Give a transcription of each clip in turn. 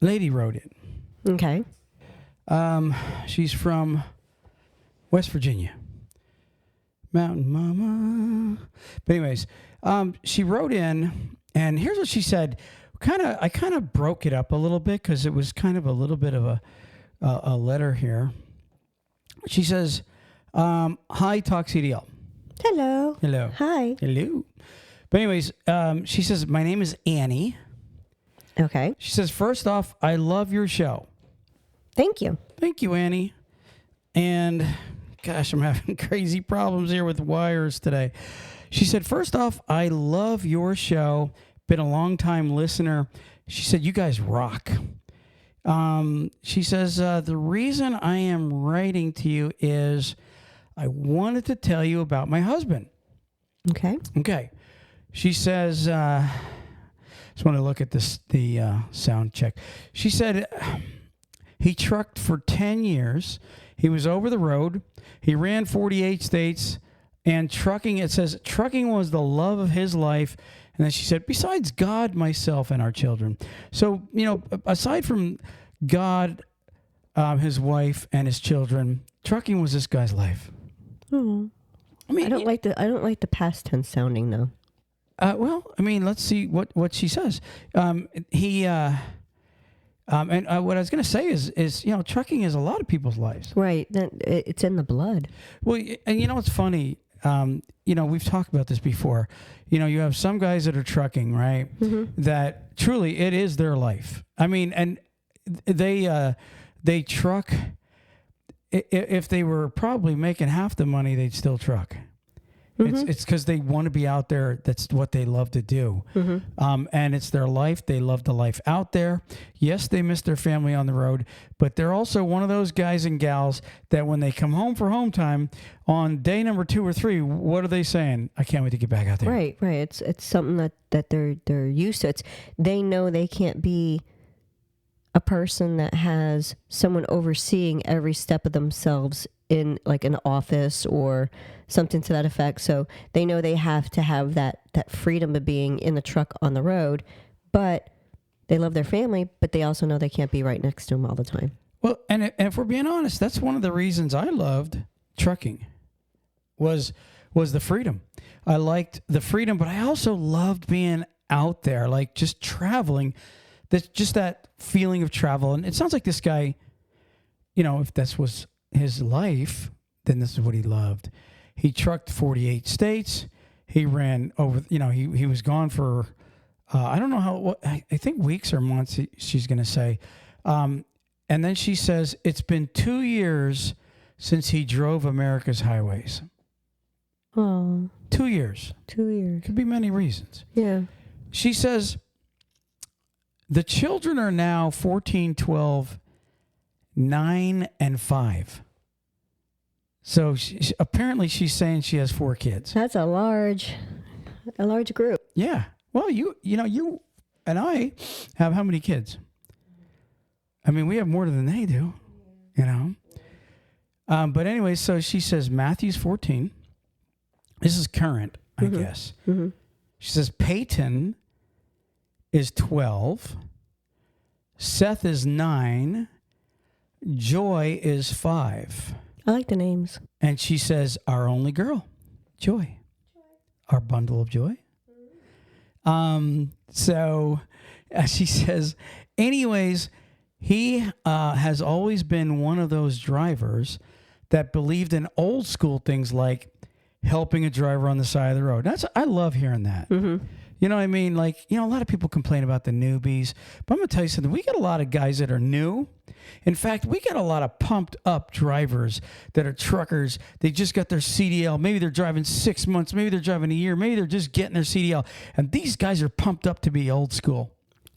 lady wrote in. Okay. She's from West Virginia. Mountain Mama. But anyways, she wrote in, and here's what she said. I kind of broke it up a little bit because it was kind of a little bit of a letter here. She says, "Hi, Talk CDL." Hello. Hello. Hi. Hello. But anyways, she says, "My name is Annie." Okay. She says, "First off, I love your show." Thank you. Thank you, Annie. And gosh, I'm having crazy problems here with wires today. She said, "First off, I love your show. Been a long time listener." She said, "You guys rock." She says, "The reason I am writing to you is I wanted to tell you about my husband." Okay. Okay. She says, just want to look at the sound check. She said, he trucked for 10 years. He was over the road. He ran 48 states. And trucking, it says, trucking was the love of his life. And then she said, besides God, myself, and our children. So, aside from God, his wife, and his children, trucking was this guy's life. Oh. I don't like the past tense sounding though. Let's see what she says. And what I was going to say is trucking is a lot of people's lives. Right. It's in the blood. Well, and it's funny. We've talked about this before. You have some guys that are trucking, right? Mm-hmm. That truly it is their life. I mean, and they truck. If they were probably making half the money, they'd still truck. Mm-hmm. It's because they want to be out there. That's what they love to do. Mm-hmm. And it's their life. They love the life out there. Yes, they miss their family on the road, but they're also one of those guys and gals that when they come home for home time on day number 2 or 3, what are they saying? I can't wait to get back out there. Right. It's something that they're used to. They know they can't be a person that has someone overseeing every step of themselves in like an office or something to that effect. So they know they have to have that freedom of being in the truck on the road, but they love their family, but they also know they can't be right next to them all the time. Well, and if we're being honest, that's one of the reasons I loved trucking was the freedom. I liked the freedom, but I also loved being out there, like just traveling. That's just that feeling of travel. And it sounds like this guy, if this was his life, then this is what he loved. He trucked 48 states. He ran over, he was gone for, I don't know I think weeks or months, she's going to say. And then she says, it's been 2 years since he drove America's highways. Oh. 2 years. 2 years. Could be many reasons. Yeah. She says, the children are now 14, 12, 9, and 5. So apparently she's saying she has 4 kids. That's a large group. Yeah. Well, you and I have how many kids? I mean, we have more than they do, But anyway, so she says Matthew's 14. This is current, I guess. Mm-hmm. She says Peyton is 12. Seth is 9. Joy is 5. I like the names. And she says, our only girl, Joy. Our bundle of joy. So she says, anyways, he has always been one of those drivers that believed in old school things like helping a driver on the side of the road. I love hearing that. Mm-hmm. You know what I mean? Like, a lot of people complain about the newbies, but I'm going to tell you something. We got a lot of guys that are new. In fact, we got a lot of pumped up drivers that are truckers. They just got their CDL. Maybe they're driving 6 months. Maybe they're driving a year. Maybe they're just getting their CDL. And these guys are pumped up to be old school.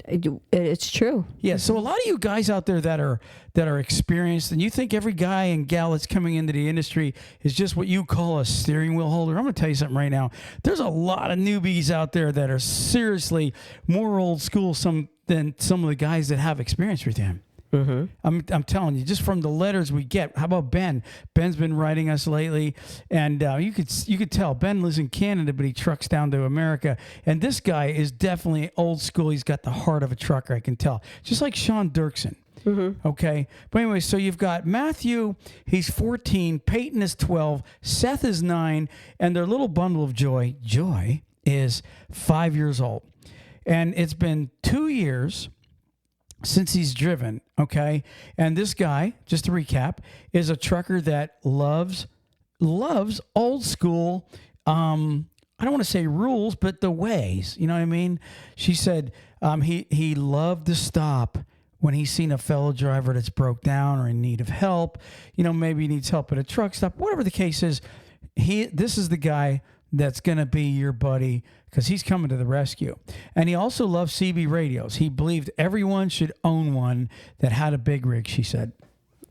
It's true. Yeah. So a lot of you guys out there that are experienced, and you think every guy and gal that's coming into the industry is just what you call a steering wheel holder. I'm going to tell you something right now. There's a lot of newbies out there that are seriously more old school than some of the guys that have experience with him. I'm telling you, just from the letters we get. How about Ben? Ben's been writing us lately, and you could tell Ben lives in Canada, but he trucks down to America. And this guy is definitely old school. He's got the heart of a trucker, I can tell. Just like Sean Dirksen. Okay. But anyway, so you've got Matthew, he's 14, Peyton is 12, Seth is 9, and their little bundle of joy, is 5 years old. And it's been 2 years since he's driven, okay? And this guy, just to recap, is a trucker that loves old school, I don't want to say rules, but the ways, you know what I mean? She said he loved to stop when he's seen a fellow driver that's broke down or in need of help. You know, maybe he needs help at a truck stop, whatever the case is. This is the guy that's going to be your buddy because he's coming to the rescue. And he also loves CB radios. He believed everyone should own one that had a big rig, she said.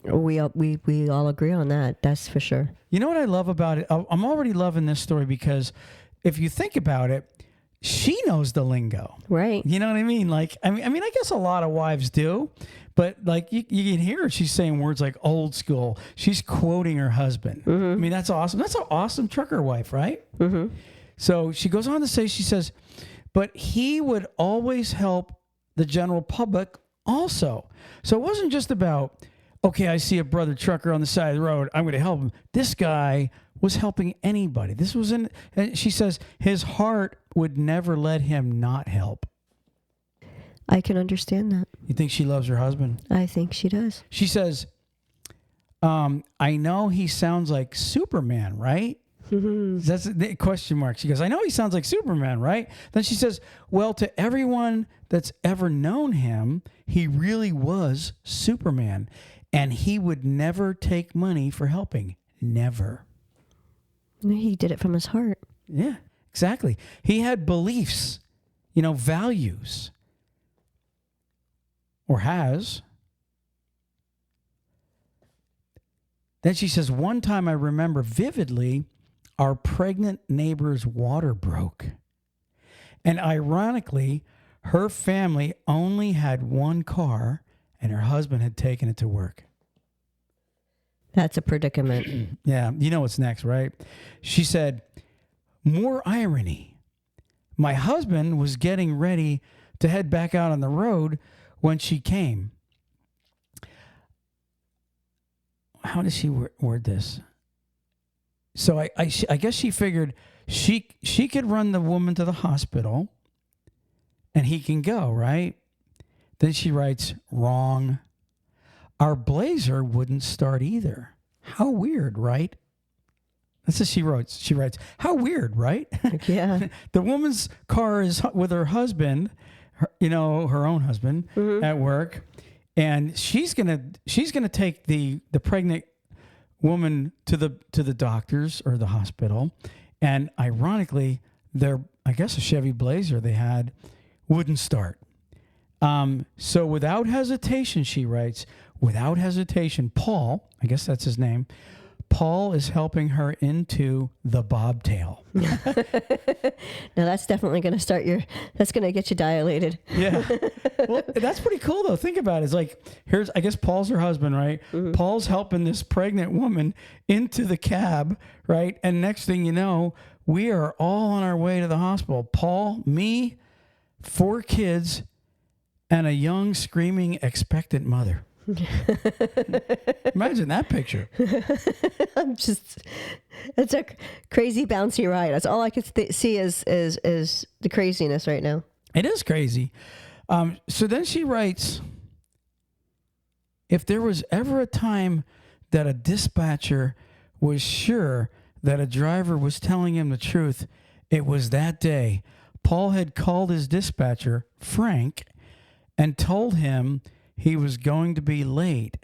We all agree on that. That's for sure. You know what I love about it? I'm already loving this story because if you think about it, she knows the lingo. Right. You know what I mean? Like, I mean, I guess a lot of wives do, but like you can hear her. She's saying words like old school. She's quoting her husband. I mean, that's awesome. That's an awesome trucker wife, right? So she goes on to say, she says, but he would always help the general public also. So it wasn't just about, okay, I see a brother trucker on the side of the road, I'm going to help him. This guy was helping anybody. This was and she says his heart would never let him not help. I can understand that. You think she loves her husband? I think she does. She says, I know he sounds like Superman, right? That's the question mark. She goes, I know he sounds like Superman, right? Then she says, well, to everyone that's ever known him, he really was Superman. And he would never take money for helping. Never. He did it from his heart. Yeah, exactly. He had beliefs, values. Or has. Then she says, one time I remember vividly, our pregnant neighbor's water broke. And ironically, her family only had one car and her husband had taken it to work. That's a predicament. Yeah, you know what's next, right? She said, more irony. My husband was getting ready to head back out on the road when she came. How does she word this? So I guess she figured she could run the woman to the hospital and he can go, right? Then she writes, wrong. Our Blazer wouldn't start either. How weird, right? That's what she wrote. She writes, how weird, right? Yeah. The woman's car is with her husband, her own husband at work. And she's gonna take the pregnant woman to the doctors or the hospital. And ironically, I guess a Chevy Blazer they had wouldn't start. So without hesitation, she writes, without hesitation, Paul, I guess that's his name, Paul is helping her into the bobtail. Now that's definitely going to that's going to get you dilated. Yeah. Well, that's pretty cool though. Think about it. It's like, I guess Paul's her husband, right? Paul's helping this pregnant woman into the cab, right? And next thing you know, we are all on our way to the hospital. Paul, me, 4 kids, and a young, screaming, expectant mother. Imagine that picture. It's a crazy bouncy ride. That's all I could see is the craziness right now. It is crazy. So then she writes, if there was ever a time that a dispatcher was sure that a driver was telling him the truth, it was that day. Paul had called his dispatcher, Frank, and told him he was going to be late.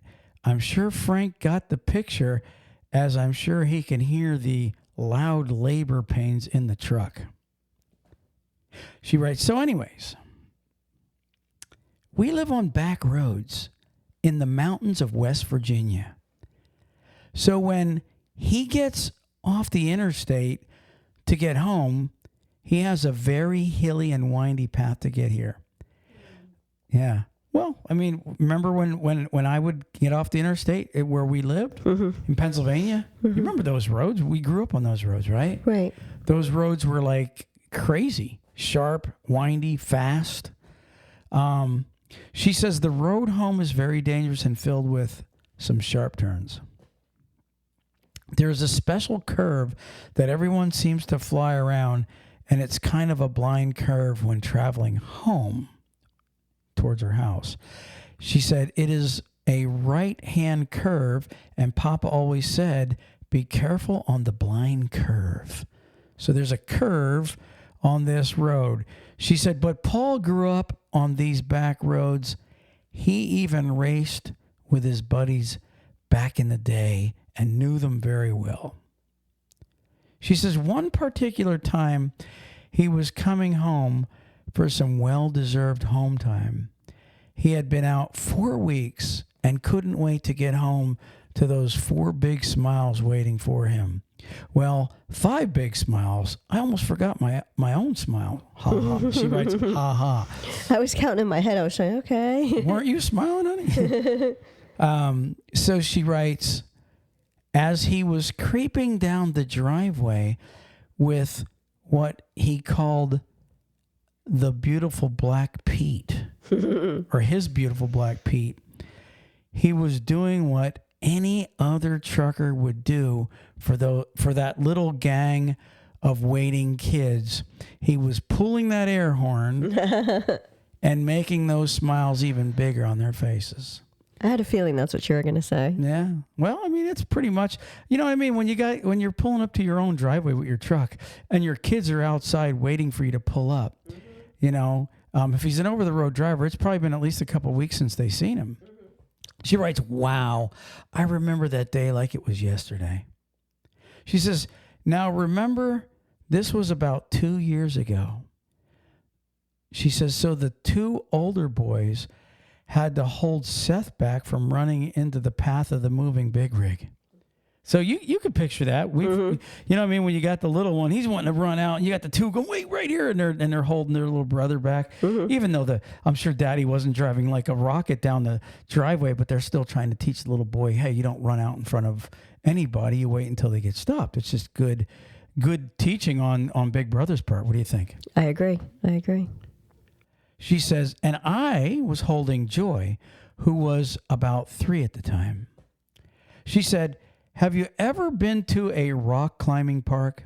I'm sure Frank got the picture, as I'm sure he can hear the loud labor pains in the truck. She writes, so anyways, we live on back roads in the mountains of West Virginia. So when he gets off the interstate to get home, he has a very hilly and windy path to get here. Yeah. Well, I mean, remember when I would get off the interstate where we lived in Pennsylvania? You remember those roads? We grew up on those roads, right? Right. Those roads were like crazy, sharp, windy, fast. She says the road home is very dangerous and filled with some sharp turns. There's a special curve that everyone seems to fly around, and it's kind of a blind curve when traveling home towards her house. She said it is a right-hand curve, and Papa always said, be careful on the blind curve. So there's a curve on this road. She said, but Paul grew up on these back roads. He even raced with his buddies back in the day and knew them very well. She says one particular time he was coming home for some well-deserved home time. He had been out 4 weeks and couldn't wait to get home to those 4 big smiles waiting for him. Well, 5 big smiles. I almost forgot my own smile. Ha ha. She writes, ha ha. I was counting in my head. I was saying, okay. Weren't you smiling, honey? So she writes, as he was creeping down the driveway with what he called the beautiful black Pete, or his beautiful black Pete, he was doing what any other trucker would do for that little gang of waiting kids. He was pulling that air horn and making those smiles even bigger on their faces. I had a feeling that's what you were going to say. Yeah. Well, I mean, it's pretty much, you know what I mean? When you're pulling up to your own driveway with your truck and your kids are outside waiting for you to pull up, you know, if he's an over-the-road driver, it's probably been at least a couple of weeks since they've seen him. She writes, wow, I remember that day like it was yesterday. She says, now remember, this was about 2 years ago. She says, so the 2 older boys had to hold Seth back from running into the path of the moving big rig. So you could picture that. You know what I mean? When you got the little one, he's wanting to run out, and you got the 2 going, wait, right here, and they're holding their little brother back. Even though I'm sure Daddy wasn't driving like a rocket down the driveway, but they're still trying to teach the little boy, hey, you don't run out in front of anybody. You wait until they get stopped. It's just good teaching on Big Brother's part. What do you think? I agree. She says, and I was holding Joy, who was about 3 at the time. She said, have you ever been to a rock climbing park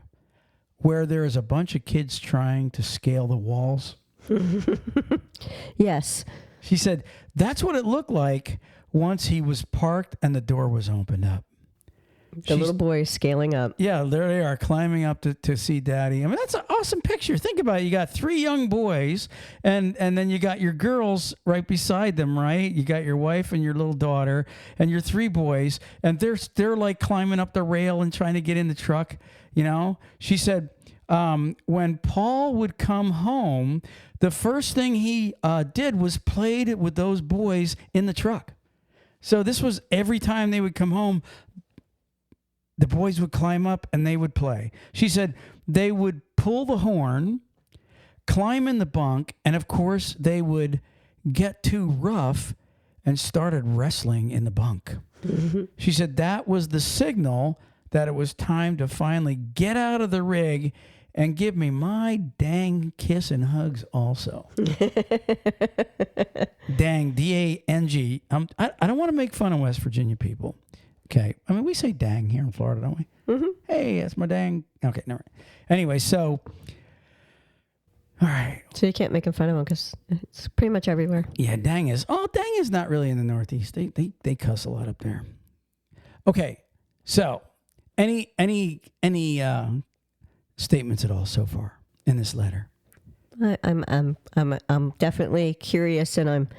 where there is a bunch of kids trying to scale the walls? Yes. She said, that's what it looked like once he was parked and the door was opened up. The little boy is scaling up. Yeah, there they are, climbing up to see Daddy. I mean, that's an awesome picture. Think about it. You got 3 young boys, and then you got your girls right beside them, right? You got your wife and your little daughter, and your 3 boys, and they're like climbing up the rail and trying to get in the truck, you know? She said, when Paul would come home, the first thing he did was played with those boys in the truck. So this was every time they would come home, the boys would climb up and they would play. She said they would pull the horn, climb in the bunk, and of course they would get too rough and started wrestling in the bunk. She said that was the signal that it was time to finally get out of the rig and give me my dang kiss and hugs also. Dang, D-A-N-G. I don't want to make fun of West Virginia people. Okay. I mean, we say dang here in Florida, don't we? Hey, that's my dang. Okay, never mind. Anyway, so, all right. So you can't make fun of them because it's pretty much everywhere. Yeah, dang is not really in the Northeast. They cuss a lot up there. Okay. So, any statements at all so far in this letter? I'm definitely curious, and I'm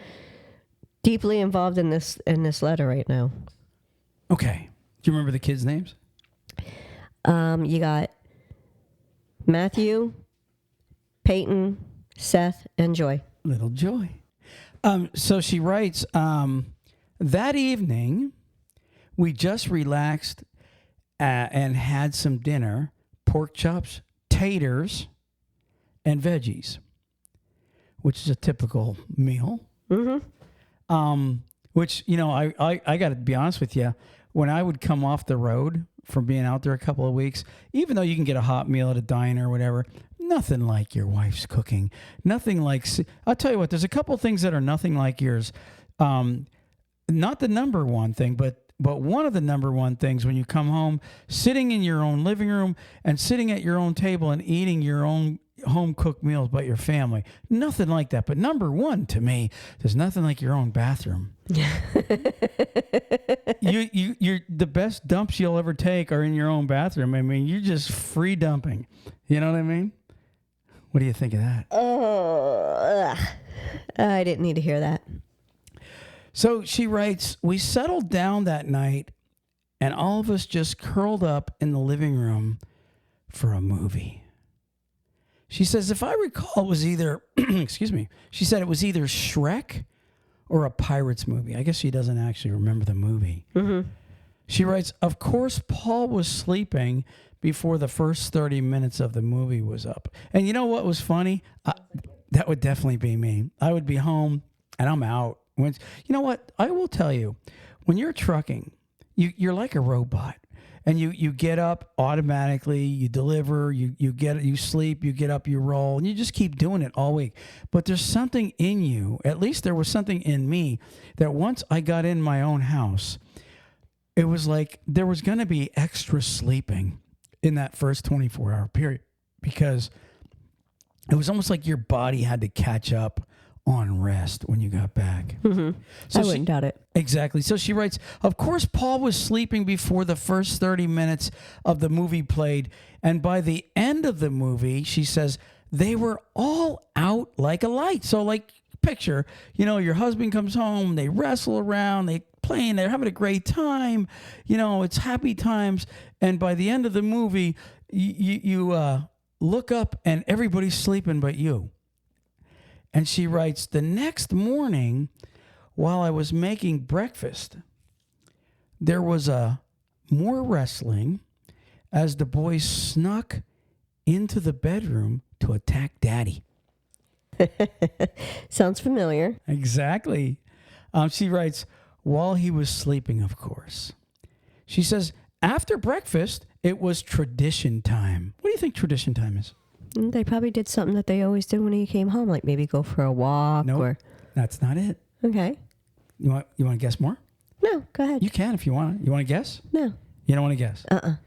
deeply involved in this letter right now. Okay. Do you remember the kids' names? You got Matthew, Peyton, Seth, and Joy. Little Joy. So she writes, that evening, we just relaxed and had some dinner, pork chops, taters, and veggies, which is a typical meal. Which, I got to be honest with you. When I would come off the road from being out there a couple of weeks, even though you can get a hot meal at a diner or whatever, nothing like your wife's cooking. Nothing like, I'll tell you what, there's a couple of things that are nothing like yours. Not the number one thing, but one of the number one things when you come home, sitting in your own living room and sitting at your own table and eating your own home cooked meals by your family. Nothing like that. But number one to me, there's nothing like your own bathroom. You're the best dumps you'll ever take are in your own bathroom. I mean, you're just free dumping. You know what I mean? What do you think of that? Oh, I didn't need to hear that. So she writes, we settled down that night and all of us just curled up in the living room for a movie. She says, if I recall, it was either, excuse me, she said it was either Shrek or a Pirates movie. I guess she doesn't actually remember the movie. Mm-hmm. She writes, of course, Paul was sleeping before the first 30 minutes of the movie was up. And you know what was funny? That would definitely be me. I would be home and I'm out. You know what? I will tell you, when you're trucking, you're like a robot. And you get up automatically, you deliver, you sleep, you get up, you roll, and you just keep doing it all week. But there's something in you, at least there was something in me, that once I got in my own house, it was like there was going to be extra sleeping in that first 24-hour period, because it was almost like your body had to catch up on rest when you got back. Mm-hmm. So I wouldn't doubt it. Exactly. So she writes, of course, Paul was sleeping before the first 30 minutes of the movie played. And by the end of the movie, she says, they were all out like a light. So like picture, your husband comes home, they wrestle around, they playing, they're having a great time. It's happy times. And by the end of the movie, you look up and everybody's sleeping but you. And she writes, the next morning, while I was making breakfast, there was more wrestling as the boys snuck into the bedroom to attack Daddy. Sounds familiar. Exactly. She writes, while he was sleeping, of course. She says, after breakfast, it was tradition time. What do you think tradition time is? They probably did something that they always did when he came home, like maybe go for a walk. Nope, or that's not it. Okay. You want to guess more? No, go ahead. You can if you want. You want to guess? No. You don't want to guess? All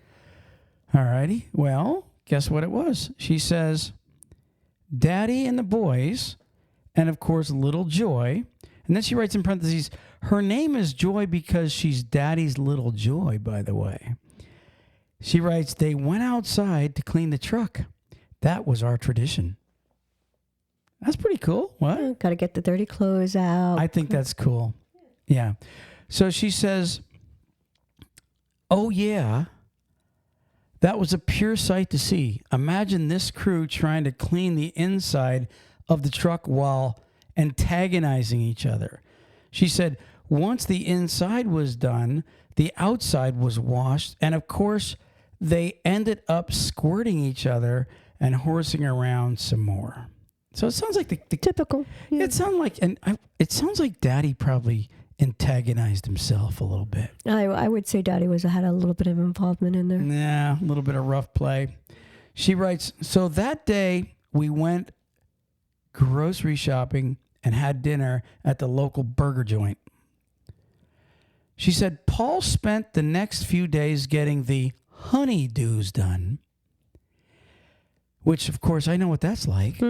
righty. Well, guess what it was? She says, Daddy and the boys, and of course, little Joy. And then she writes in parentheses, her name is Joy because she's Daddy's little Joy, by the way. She writes, they went outside to clean the truck. That was our tradition. That's pretty cool. What? Got to get the dirty clothes out. I think that's cool. Yeah. So she says, oh, yeah, that was a pure sight to see. Imagine this crew trying to clean the inside of the truck while antagonizing each other. She said, once the inside was done, the outside was washed. And of course, they ended up squirting each other and horsing around some more. So it sounds like the typical. Yeah. It sounds like Daddy probably antagonized himself a little bit. I would say Daddy had a little bit of involvement in there. Yeah, a little bit of rough play. She writes, so that day we went grocery shopping and had dinner at the local burger joint. She said Paul spent the next few days getting the honeydews done, which, of course, I know what that's like,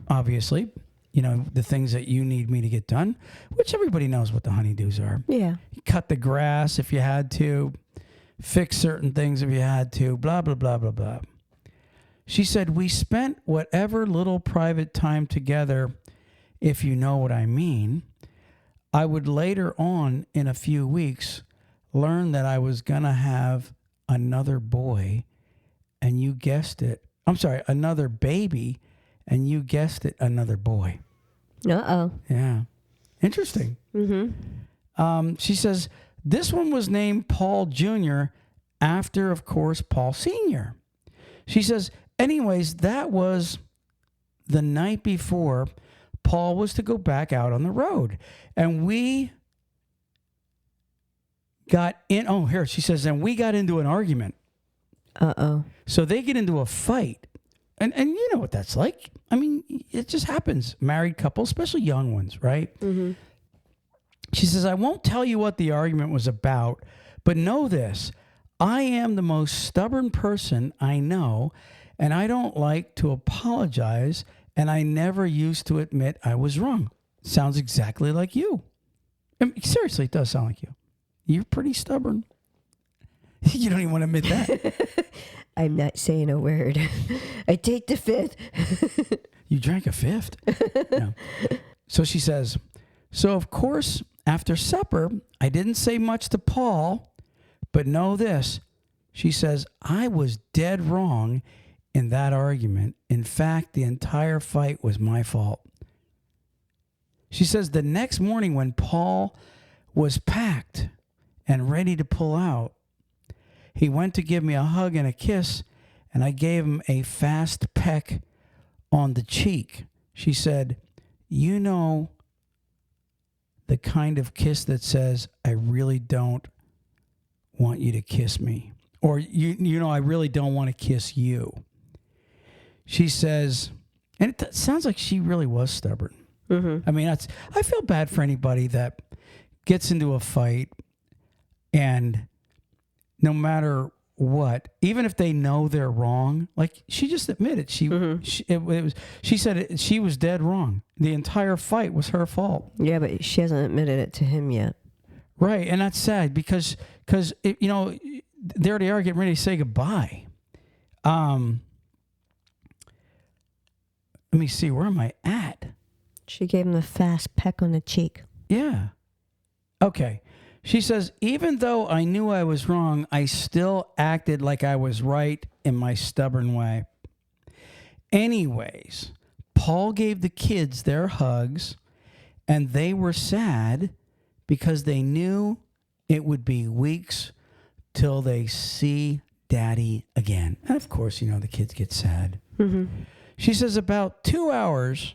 obviously. The things that you need me to get done, which everybody knows what the honeydews are. Yeah. You cut the grass if you had to, fix certain things if you had to, blah, blah, blah, blah, blah. She said, we spent whatever little private time together, if you know what I mean. I would later on in a few weeks learn that I was going to have another boy, and you guessed it. I'm sorry, another baby, and you guessed it, another boy. Uh-oh. Yeah. Interesting. She says, this one was named Paul Jr. after, of course, Paul Sr. She says, anyways, that was the night before Paul was to go back out on the road. And we got in. Oh, here she says, and we got into an argument. Uh-oh. So they get into a fight. And you know what that's like. I mean, it just happens. Married couples, especially young ones, right? Mm-hmm. She says, I won't tell you what the argument was about, but know this. I am the most stubborn person I know, and I don't like to apologize, and I never used to admit I was wrong. Sounds exactly like you. I mean, seriously, it does sound like you. You're pretty stubborn. You don't even want to admit that. I'm not saying a word. I take the fifth. You drank a fifth? No. So she says, so of course, after supper, I didn't say much to Paul, but know this. She says, I was dead wrong in that argument. In fact, the entire fight was my fault. She says, the next morning when Paul was packed and ready to pull out, he went to give me a hug and a kiss, and I gave him a fast peck on the cheek. She said, you know, the kind of kiss that says, I really don't want you to kiss me. Or, you know, I really don't want to kiss you. She says, and it sounds like she really was stubborn. Mm-hmm. I mean, I feel bad for anybody that gets into a fight and no matter what, even if they know they're wrong, like she just admitted she said she was dead wrong. The entire fight was her fault. Yeah, but she hasn't admitted it to him yet. Right, and that's sad because you know, there they are getting ready to say goodbye. Let me see, where am I at? She gave him a fast peck on the cheek. Yeah. Okay. She says, even though I knew I was wrong, I still acted like I was right in my stubborn way. Anyways, Paul gave the kids their hugs, and they were sad because they knew it would be weeks till they see Daddy again. And of course, you know, the kids get sad. Mm-hmm. She says, about 2 hours,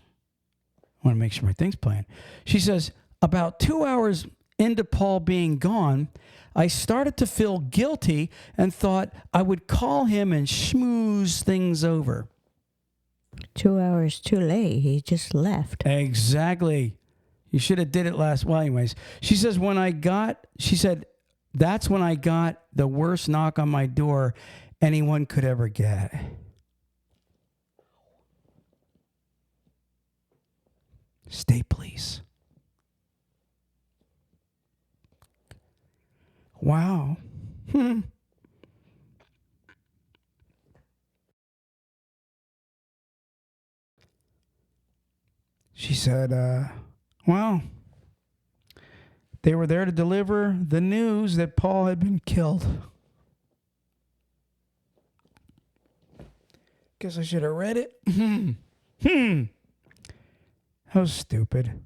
I want to make sure my thing's playing. She says, about 2 hours into Paul being gone, I started to feel guilty and thought I would call him and schmooze things over. 2 hours too late. He just left. Exactly. You should have did it last. Well, anyways, she says, that's when I got the worst knock on my door anyone could ever get. Stay, please. Wow. She said, well, they were there to deliver the news that Paul had been killed. Guess I should have read it. How stupid.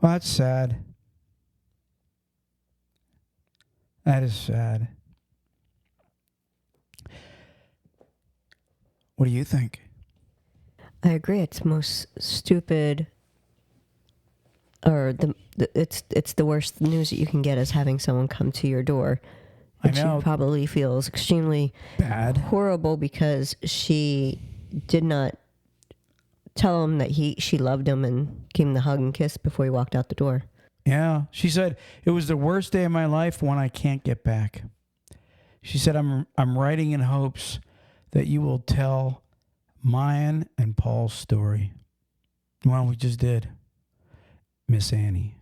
Well, that's sad. That is sad. What do you think? I agree. It's most stupid, or it's the worst news that you can get is having someone come to your door. And I know. she probably feels extremely Bad. horrible because she did not tell him that she loved him and gave him the hug and kiss before he walked out the door. Yeah. She said, it was the worst day of my life, one I can't get back. She said, I'm writing in hopes that you will tell mine and Paul's story. Well, we just did. Miss Annie.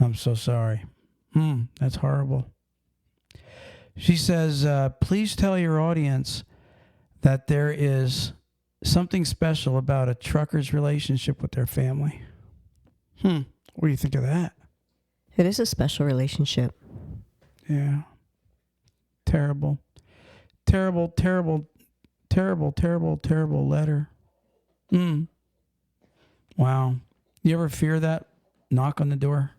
I'm so sorry. That's horrible. She says, please tell your audience that there is something special about a trucker's relationship with their family. What do you think of that? It is a special relationship. Yeah. Terrible. Terrible, terrible, terrible, terrible, terrible letter. Wow. You ever fear that knock on the door?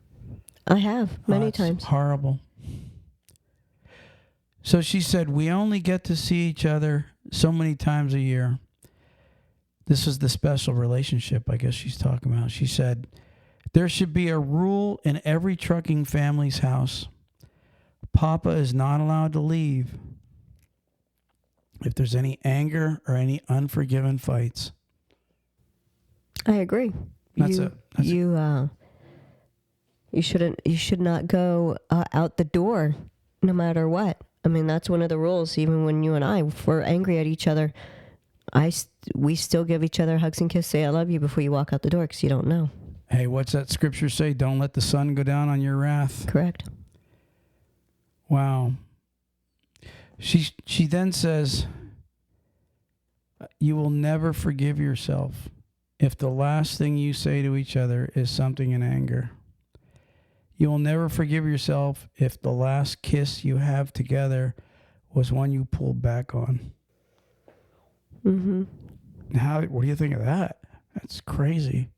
I have many It's times. Horrible. So she said, we only get to see each other so many times a year. This is the special relationship I guess she's talking about. She said, there should be a rule in every trucking family's house. Papa is not allowed to leave if there's any anger or any unforgiven fights. I agree. That's You should not go out the door no matter what. I mean, that's one of the rules. Even when you and I, if we're angry at each other, we still give each other hugs and kisses, say I love you before you walk out the door, because you don't know. Hey, what's that scripture say? Don't let the sun go down on your wrath. Correct. Wow. She then says, you will never forgive yourself if the last thing you say to each other is something in anger. You will never forgive yourself if the last kiss you have together was one you pulled back on. Mm-hmm. What do you think of that? That's crazy.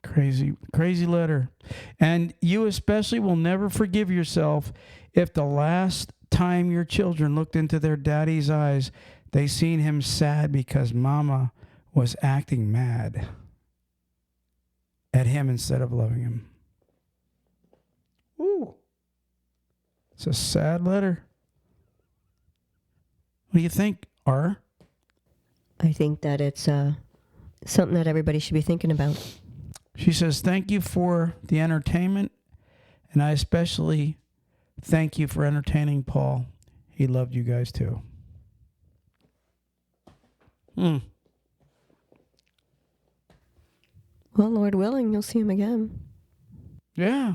Crazy letter. And you especially will never forgive yourself if the last time your children looked into their daddy's eyes, they seen him sad because mama was acting mad at him instead of loving him. Ooh. It's a sad letter. What do you think, R? I think that it's something that everybody should be thinking about. She says, thank you for the entertainment, and I especially thank you for entertaining Paul. He loved you guys too. Well, Lord willing, you'll see him again. Yeah.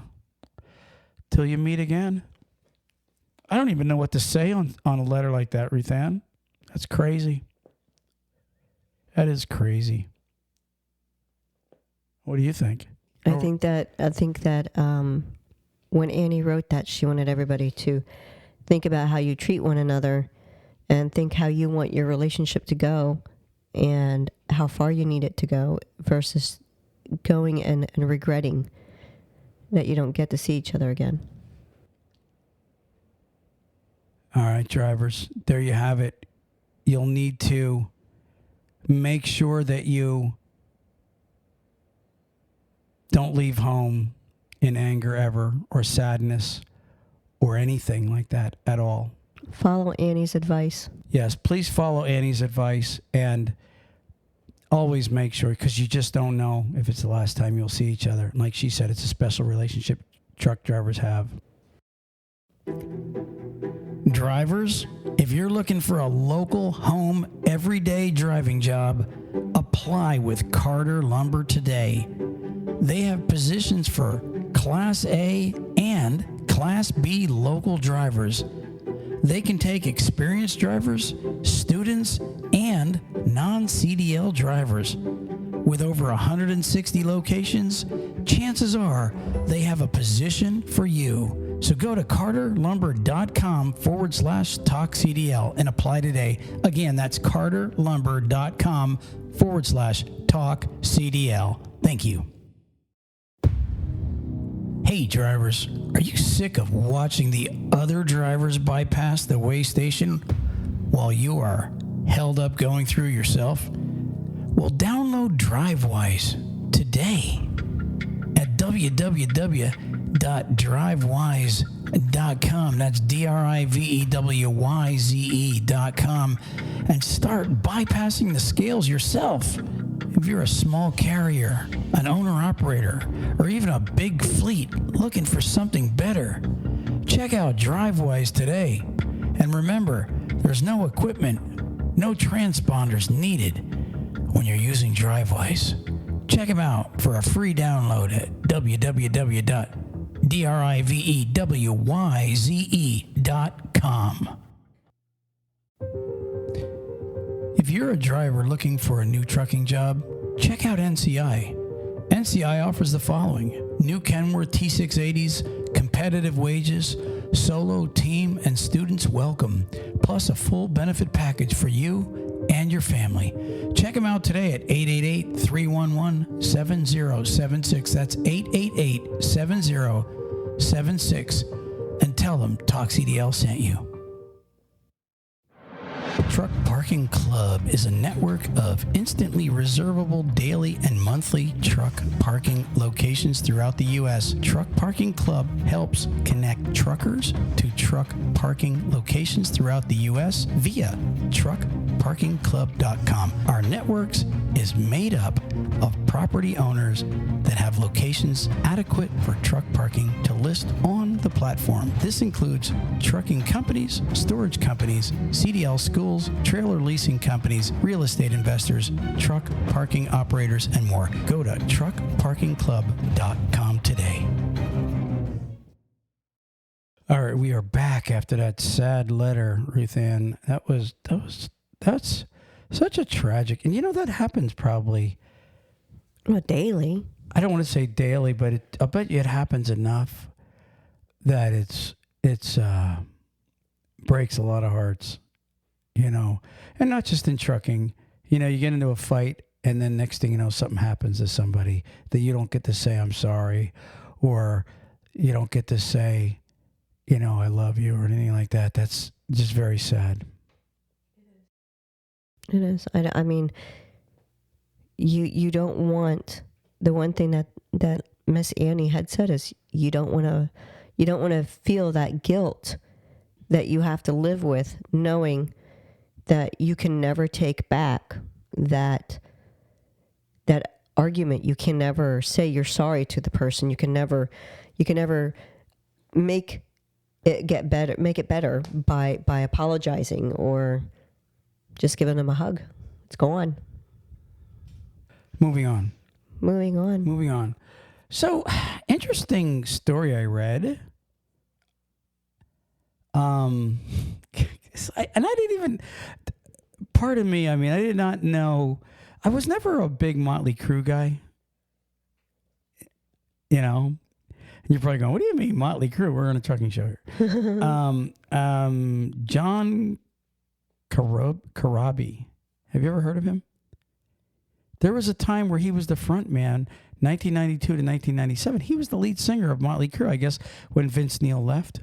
Till you meet again. I don't even know what to say on a letter like that, Ruthann. That's crazy. That is crazy. What do you think? I think that when Annie wrote that, she wanted everybody to think about how you treat one another and think how you want your relationship to go and how far you need it to go versus going and regretting that you don't get to see each other again. All right, drivers, there you have it. You'll need to make sure that you don't leave home in anger ever or sadness or anything like that at all. Follow Annie's advice. Yes, please follow Annie's advice and always make sure, because you just don't know if it's the last time you'll see each other. Like she said, it's a special relationship truck drivers have. Drivers, if you're looking for a local, home, everyday driving job, apply with Carter Lumber today. They have positions for Class A and Class B local drivers. They can take experienced drivers, students, and non-CDL drivers. With over 160 locations, chances are they have a position for you. So go to carterlumber.com/talkcdl and apply today. Again, that's carterlumber.com/talkcdl. Thank you. Hey drivers, are you sick of watching the other drivers bypass the way station while you are held up going through yourself? Well, download DriveWise today at www.drivewise.com. That's DRIVEWYZE.com, and start bypassing the scales yourself. If you're a small carrier, an owner-operator, or even a big fleet looking for something better, check out DriveWise today. And remember, there's no equipment, no transponders needed when you're using DriveWise. Check them out for a free download at www.drivewYZE.com. If you're a driver looking for a new trucking job, check out NCI. NCI offers the following: new Kenworth T680s, competitive wages, solo, team, and students welcome, plus a full benefit package for you and your family. Check them out today at 888-311-7076. That's 888-7076, and tell them Talk CDL sent you. Truck Parking Club is a network of instantly reservable daily and monthly truck parking locations throughout the U.S. Truck Parking Club helps connect truckers to truck parking locations throughout the U.S. via truckparkingclub.com. Our networks is made up of property owners that have locations adequate for truck parking to list on the platform. This includes trucking companies, storage companies, CDL schools, trailer leasing companies, real estate investors, truck parking operators, and more. Go to truckparkingclub.com today. All right, we are back after that sad letter, Ruth Ann. That's such a tragic, and that happens probably. Well, daily. I don't want to say daily, but I'll bet you it happens enough that it's breaks a lot of hearts, and not just in trucking. You get into a fight, and then next thing you know, something happens to somebody that you don't get to say I'm sorry, or you don't get to say, I love you or anything like that. That's just very sad. It is. I mean, you don't want, the one thing that Miss Annie had said is you don't want to feel that guilt that you have to live with, knowing that you can never take back that argument. You can never say you're sorry to the person. You can never make it better by apologizing or just giving them a hug. It's gone. Moving on. So, interesting story I read. And I didn't even, pardon me, I did not know, I was never a big Motley Crue guy. And you're probably going, what do you mean Motley Crue? We're on a trucking show here. John Corabi. Have you ever heard of him? There was a time where he was the front man, 1992 to 1997. He was the lead singer of Motley Crue, I guess, when Vince Neil left.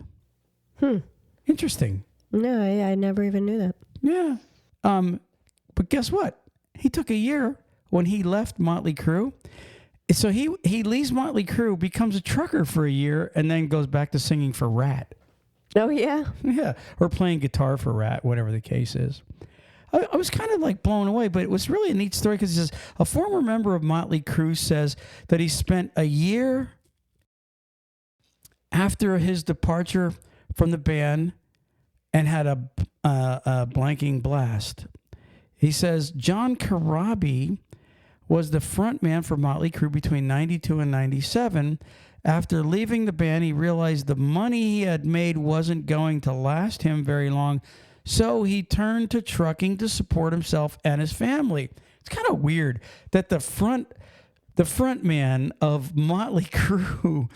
Interesting. No, I never even knew that. Yeah. But guess what? He took a year when he left Motley Crue. So he leaves Motley Crue, becomes a trucker for a year, and then goes back to singing for Rat. Oh, yeah? Yeah. Or playing guitar for Rat, whatever the case is. I was kind of like blown away, but it was really a neat story because he says a former member of Motley Crue says that he spent a year after his departure from the band and had a blanking blast. He says John Corabi was the front man for Motley Crue between 92 and 97. After leaving the band, he realized the money he had made wasn't going to last him very long. So he turned to trucking to support himself and his family. It's kind of weird that the front man of Motley Crue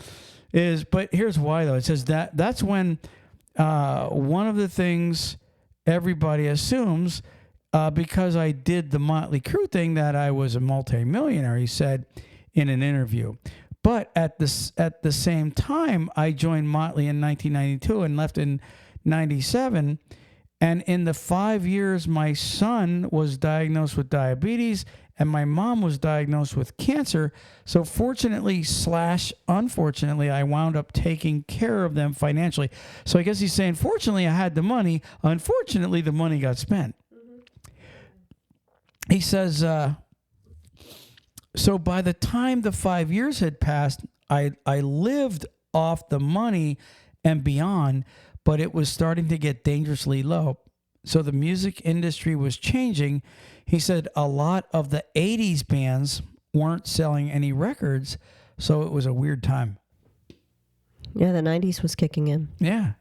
is, but here's why though. It says that's when one of the things everybody assumes, because I did the Motley Crue thing, that I was a multimillionaire, he said in an interview. But at the same time, I joined Motley in 1992 and left in 97. And in the 5 years, my son was diagnosed with diabetes and my mom was diagnosed with cancer. So fortunately / unfortunately, I wound up taking care of them financially. So I guess he's saying, fortunately, I had the money. Unfortunately, the money got spent. He says, so by the time the 5 years had passed, I lived off the money and beyond, but it was starting to get dangerously low. So the music industry was changing. He said a lot of the 80s bands weren't selling any records, so it was a weird time. Yeah, the 90s was kicking in. Yeah.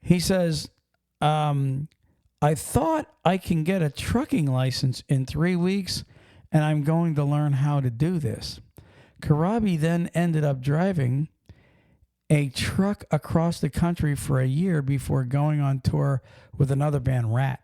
He says, I thought I can get a trucking license in 3 weeks, and I'm going to learn how to do this. Corabi then ended up driving a truck across the country for a year before going on tour with another band, Rat.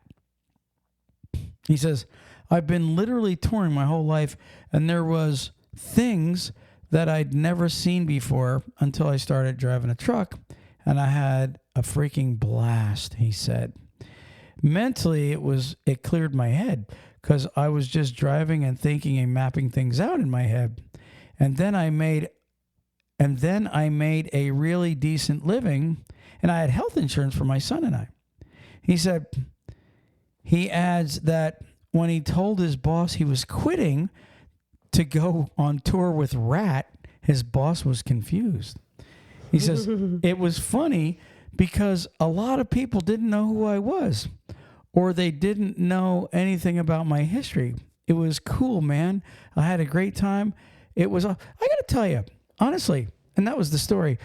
He says, I've been literally touring my whole life, and there was things that I'd never seen before until I started driving a truck, and I had a freaking blast, he said. mentally it cleared my head because I was just driving and thinking and mapping things out in my head. And then I made a really decent living, and I had health insurance for my son and I. He adds that when he told his boss he was quitting to go on tour with Rat, his boss was confused. He says, it was funny because a lot of people didn't know who I was, or they didn't know anything about my history. It was cool, man. I had a great time. I got to tell you, honestly, and that was the story.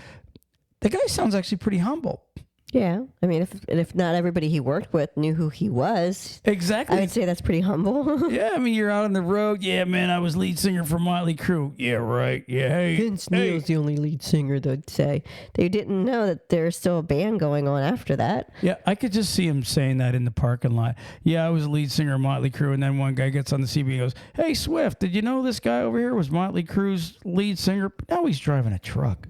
The guy sounds actually pretty humble. Yeah. I mean, if not everybody he worked with knew who he was. Exactly. I would say that's pretty humble. Yeah, I mean, you're out on the road. Yeah, man, I was lead singer for Motley Crue. Yeah, right. Yeah, hey. Vince Neil's the only lead singer, they'd say. They didn't know that there's still a band going on after that. Yeah, I could just see him saying that in the parking lot. Yeah, I was lead singer of Motley Crue, and then one guy gets on the CB and goes, hey, Swift, did you know this guy over here was Motley Crue's lead singer? Now he's driving a truck.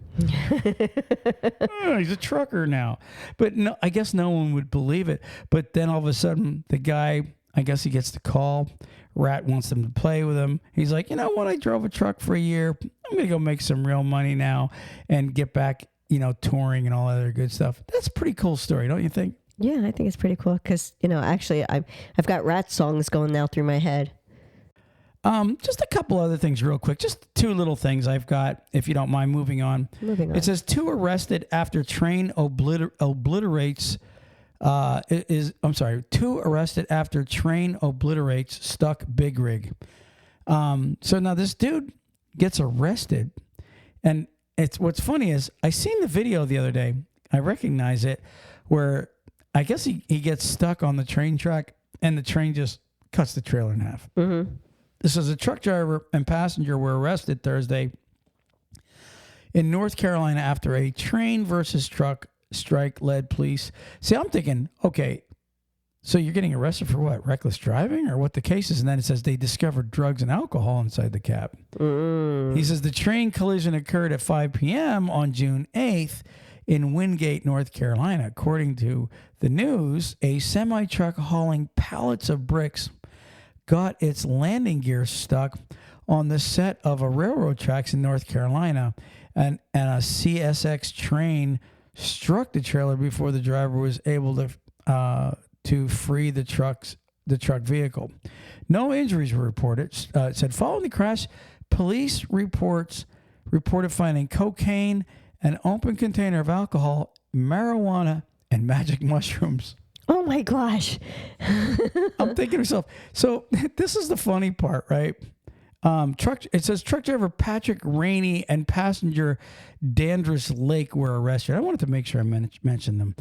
Oh, he's a trucker now. But no, I guess no one would believe it. But then all of a sudden, the guy, I guess he gets the call. Rat wants him to play with him. He's like, you know what? I drove a truck for a year. I'm going to go make some real money now and get back, touring and all that other good stuff. That's a pretty cool story, don't you think? Yeah, I think it's pretty cool because, actually, I've got Rat songs going now through my head. Just a couple other things real quick. Just two little things I've got, if you don't mind moving on. It says two arrested after train obliterates stuck big rig. So now this dude gets arrested, and what's funny is I seen the video the other day. I recognize it, where I guess he gets stuck on the train track and the train just cuts the trailer in half. Mm-hmm. This is a truck driver and passenger were arrested Thursday in North Carolina after a train versus truck strike led police. See, I'm thinking, okay, so you're getting arrested for what? Reckless driving or what the case is? And then it says they discovered drugs and alcohol inside the cab. He says the train collision occurred at 5 p.m. on June 8th in Wingate, North Carolina. According to the news, a semi-truck hauling pallets of bricks got its landing gear stuck on the set of a railroad tracks in North Carolina, and a CSX train struck the trailer before the driver was able to free the truck vehicle. No injuries were reported. It said following the crash, police reported finding cocaine, an open container of alcohol, marijuana, and magic mushrooms. Oh my gosh. I'm thinking to myself, so this is the funny part, right? It says truck driver Patrick Rainey and passenger Dandris Lake were arrested. I wanted to make sure I mention them,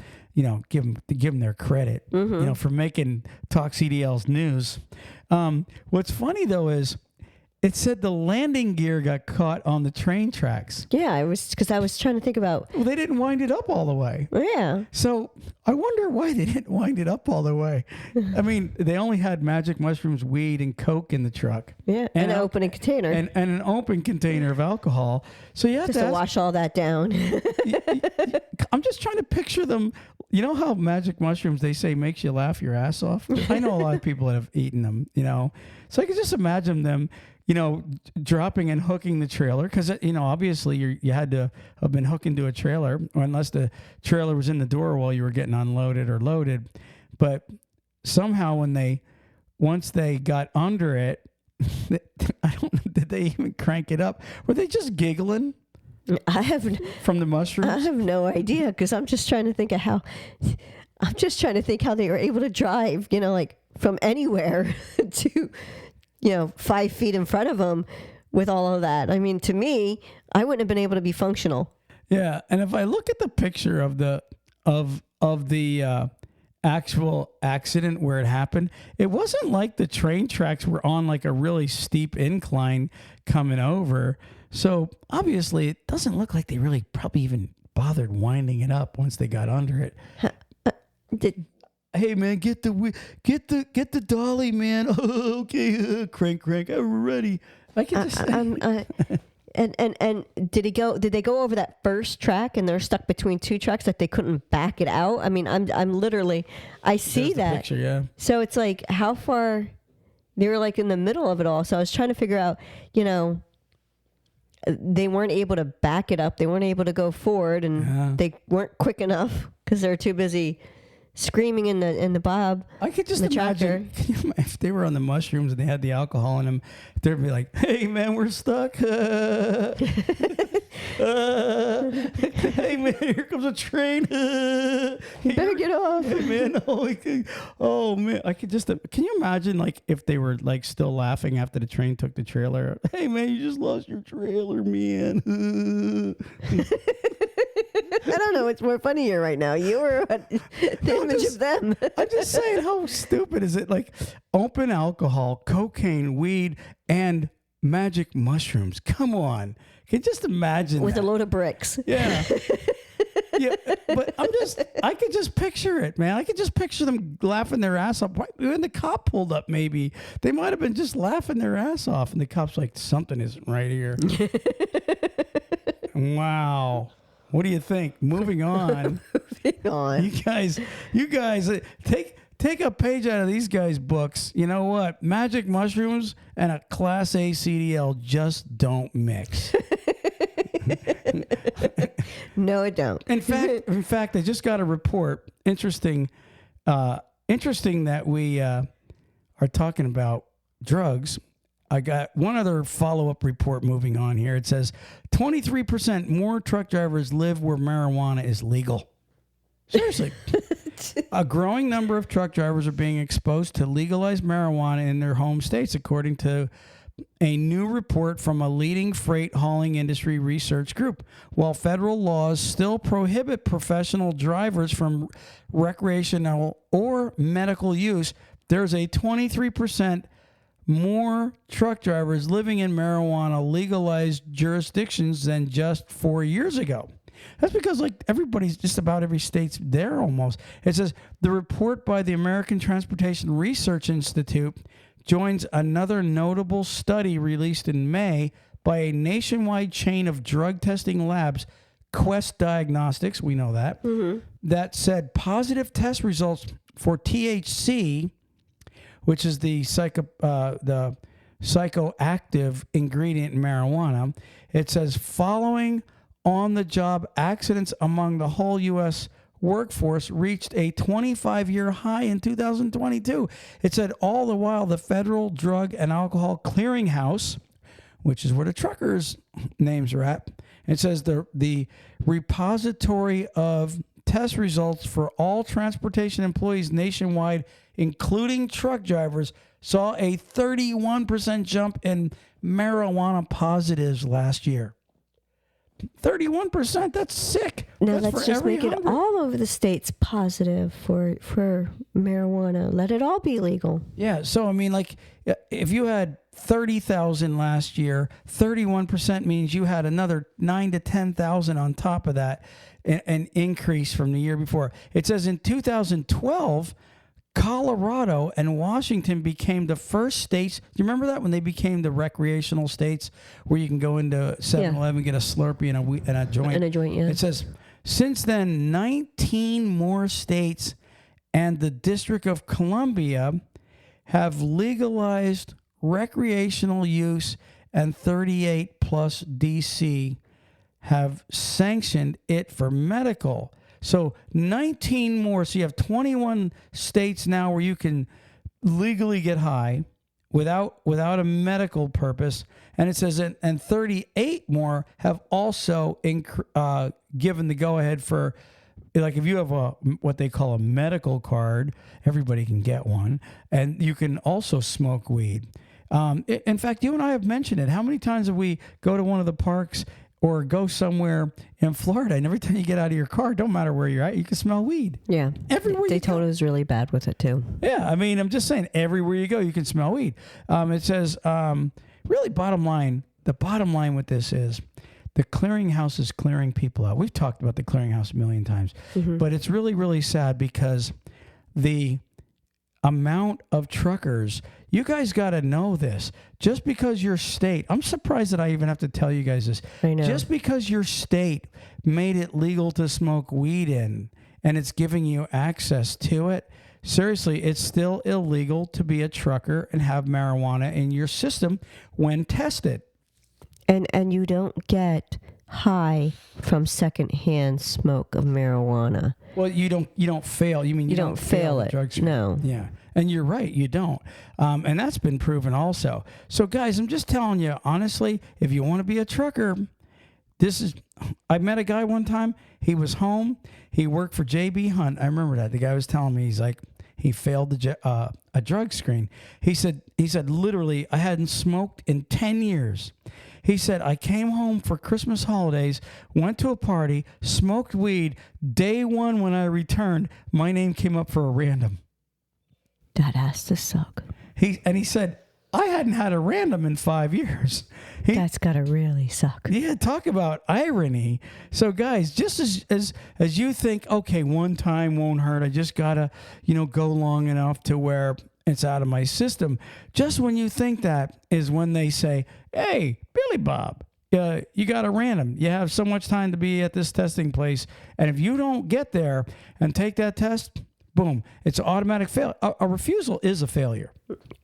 give them their credit, for making Talk CDL's news. What's funny though is it said the landing gear got caught on the train tracks. Yeah, because I was trying to think about. Well, they didn't wind it up all the way. Yeah. So I wonder why they didn't wind it up all the way. I mean, they only had magic mushrooms, weed, and coke in the truck. Yeah, and an open container. And an open container of alcohol. So you have just to wash all that down. I'm just trying to picture them. You know how magic mushrooms, they say, makes you laugh your ass off? I know a lot of people that have eaten them, So I can just imagine them, dropping and hooking the trailer. Because, obviously you had to have been hooking to a trailer, or unless the trailer was in the door while you were getting unloaded or loaded. But somehow once they got under it, I don't know, did they even crank it up? Were they just giggling? From the mushrooms? I have no idea, because I'm just trying to think of how they were able to drive, like from anywhere to, 5 feet in front of them with all of that. I mean, to me, I wouldn't have been able to be functional. Yeah, and if I look at the picture of the actual accident where it happened, it wasn't like the train tracks were on like a really steep incline coming over. So obviously it doesn't look like they really probably even bothered winding it up once they got under it. Hey man, get the dolly, man. Oh, okay, crank. We're ready. I can just. And did they go over that first track and they're stuck between two tracks that they couldn't back it out? I mean, I'm literally, I see There's the that. picture, yeah. So it's like, how far they were like in the middle of it all. So I was trying to figure out, they weren't able to back it up. They weren't able to go forward, and they weren't quick enough because they're too busy screaming in the bob. I could just imagine if they were on the mushrooms and they had the alcohol in them, they'd be like, "Hey man, we're stuck. Hey man, here comes a train. You better get off." Hey man, oh man, I could just. Can you imagine like if they were like still laughing after the train took the trailer? Hey man, you just lost your trailer, man. I don't know what's more funny here right now. You or the image of them. I'm just saying, how stupid is it? Like open alcohol, cocaine, weed, and magic mushrooms. Come on. Can you just imagine with that? a load of bricks. Yeah. Yeah, but I could just picture it, man. I could just picture them laughing their ass off. When the cop pulled up, maybe they might have been just laughing their ass off, and the cop's like, something isn't right here. Wow. What do you think? Moving on. Moving on. You guys, take a page out of these guys' books. You know what? Magic mushrooms and a Class A CDL just don't mix. No, it don't. In fact, I just got a report. Interesting that we are talking about drugs. I got one other follow-up report moving on here. It says 23% more truck drivers live where marijuana is legal. Seriously. A growing number of truck drivers are being exposed to legalized marijuana in their home states, according to a new report from a leading freight hauling industry research group. While federal laws still prohibit professional drivers from recreational or medical use, there's a 23% more truck drivers living in marijuana legalized jurisdictions than just 4 years ago. That's because like everybody's just about every state's there almost. It says the report by the American Transportation Research Institute joins another notable study released in May by a nationwide chain of drug testing labs, Quest Diagnostics, we know that, that said positive test results for THC, which is the psychoactive ingredient in marijuana. It says following on-the-job accidents among the whole U.S. workforce reached a 25-year high in 2022. It said all the while the Federal Drug and Alcohol Clearinghouse, which is where the truckers' names are at, it says the repository of test results for all transportation employees nationwide, including truck drivers, saw a 31% jump in marijuana positives last year. 31%, that's sick. Now let's just make it all over the states positive for marijuana. Let it all be legal. Yeah, so I mean, like, if you had 30,000 last year, 31% means you had another 9 to 10,000 on top of that, an increase from the year before. It says in 2012, Colorado and Washington became the first states. Do you remember that when they became the recreational states where you can go into 7-Eleven, get a Slurpee and a joint? And a joint, yeah. It says, since then, 19 more states and the District of Columbia have legalized recreational use, and 38 plus DC have sanctioned it for medical. So 19 more. So you have 21 states now where you can legally get high without a medical purpose. And it says, and 38 more have also given the go-ahead for, like, if you have what they call a medical card, everybody can get one, and you can also smoke weed. In fact, you and I have mentioned it. How many times have we go to one of the parks or go somewhere in Florida, and every time you get out of your car, don't matter where you're at, you can smell weed. Yeah. Everywhere you go. Daytona is really bad with it, too. Yeah, I mean, I'm just saying, everywhere you go, you can smell weed. It says, really, the bottom line with this is the clearinghouse is clearing people out. We've talked about the clearinghouse a million times, but it's really, really sad because the amount of truckers. You guys got to know this. Just because your state, I'm surprised that I even have to tell you guys this. I know. Just because your state made it legal to smoke weed in and it's giving you access to it, seriously, it's still illegal to be a trucker and have marijuana in your system when tested. And you don't get high from secondhand smoke of marijuana. Well, you don't fail. You mean you don't fail the it. drug screen. No. Yeah. And you're right, you don't. And that's been proven also. So guys, I'm just telling you, honestly, if you want to be a trucker, I met a guy one time. He was home. He worked for JB Hunt. I remember that. The guy was telling me, he's like, he failed a drug screen. He said, literally, I hadn't smoked in 10 years. He said, I came home for Christmas holidays, went to a party, smoked weed. Day one when I returned, my name came up for a random. That has to suck. He said, I hadn't had a random in 5 years. That's got to really suck. Yeah, talk about irony. So guys, just as you think, okay, one time won't hurt. I just got to, go long enough to where it's out of my system. Just when you think that is when they say, hey, Billy Bob, you got a random. You have so much time to be at this testing place. And if you don't get there and take that test, boom, it's automatic fail. A refusal is a failure.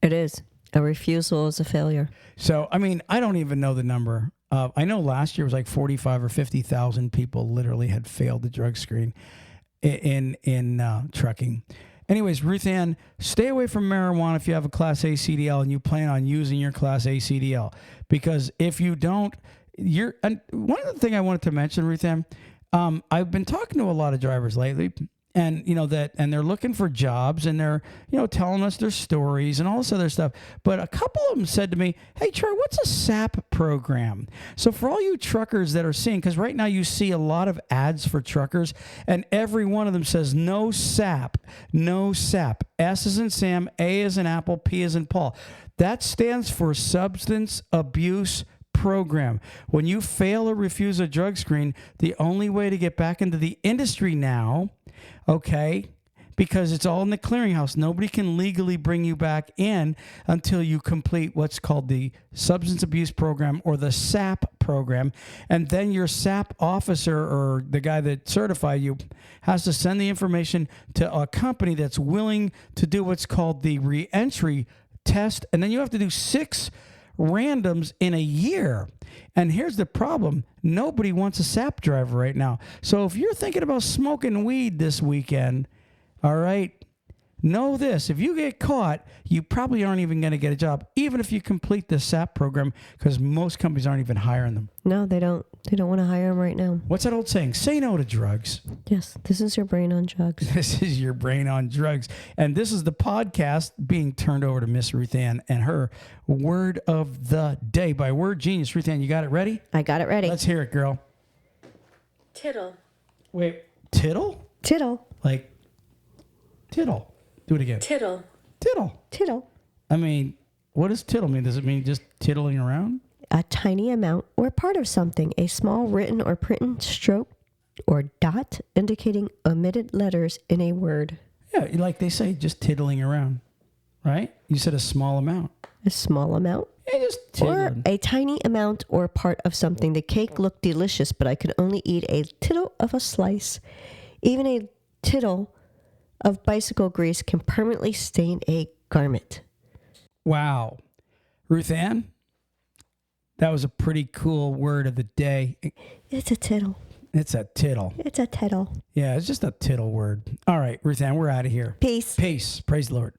It is. A refusal is a failure. So, I mean, I don't even know the number. I know last year was like 45 or 50,000 people literally had failed the drug screen in trucking. Anyways, Ruth Ann, stay away from marijuana if you have a Class A CDL and you plan on using your Class A CDL. Because if you don't, and one other thing I wanted to mention, Ruth Ann, I've been talking to a lot of drivers lately, and and they're looking for jobs, and they're telling us their stories and all this other stuff. But a couple of them said to me, "Hey Troy, what's a SAP program?" So for all you truckers that are seeing, because right now you see a lot of ads for truckers, and every one of them says no SAP, no SAP. S is in Sam, A is in Apple, P is in Paul. That stands for Substance Abuse Program. When you fail or refuse a drug screen, the only way to get back into the industry now, okay, because it's all in the clearinghouse. Nobody can legally bring you back in until you complete what's called the Substance Abuse Program or the SAP program. And then your SAP officer or the guy that certified you has to send the information to a company that's willing to do what's called the reentry test. And then you have to do 6 randoms in a year. And here's the problem. Nobody wants a SAP driver right now. So if you're thinking about smoking weed this weekend, all right, know this. If you get caught, you probably aren't even going to get a job, even if you complete the SAP program, because most companies aren't even hiring them. No, they don't. They don't want to hire them right now. What's that old saying? Say no to drugs. Yes, this is your brain on drugs. This is your brain on drugs. And this is the podcast being turned over to Miss Ruth Ann and her word of the day by Word Genius. Ruth Ann, you got it ready? I got it ready. Let's hear it, girl. Tittle. Wait, tittle? Tittle. Like tittle. Do it again. Tittle. Tittle. Tittle. I mean, what does tittle mean? Does it mean just tittling around? A tiny amount or part of something, a small written or printed stroke or dot indicating omitted letters in a word. Yeah, like they say, just tittling around, right? You said a small amount. A small amount? Yeah, just Or tittling. a tiny amount or part of something. The cake looked delicious, but I could only eat a tittle of a slice. Even a tittle of bicycle grease can permanently stain a garment. Wow. Ruth Ann, that was a pretty cool word of the day. It's a tittle. It's a tittle. It's a tittle. Yeah, it's just a tittle word. All right, Ruth Ann, we're out of here. Peace. Peace. Praise the Lord.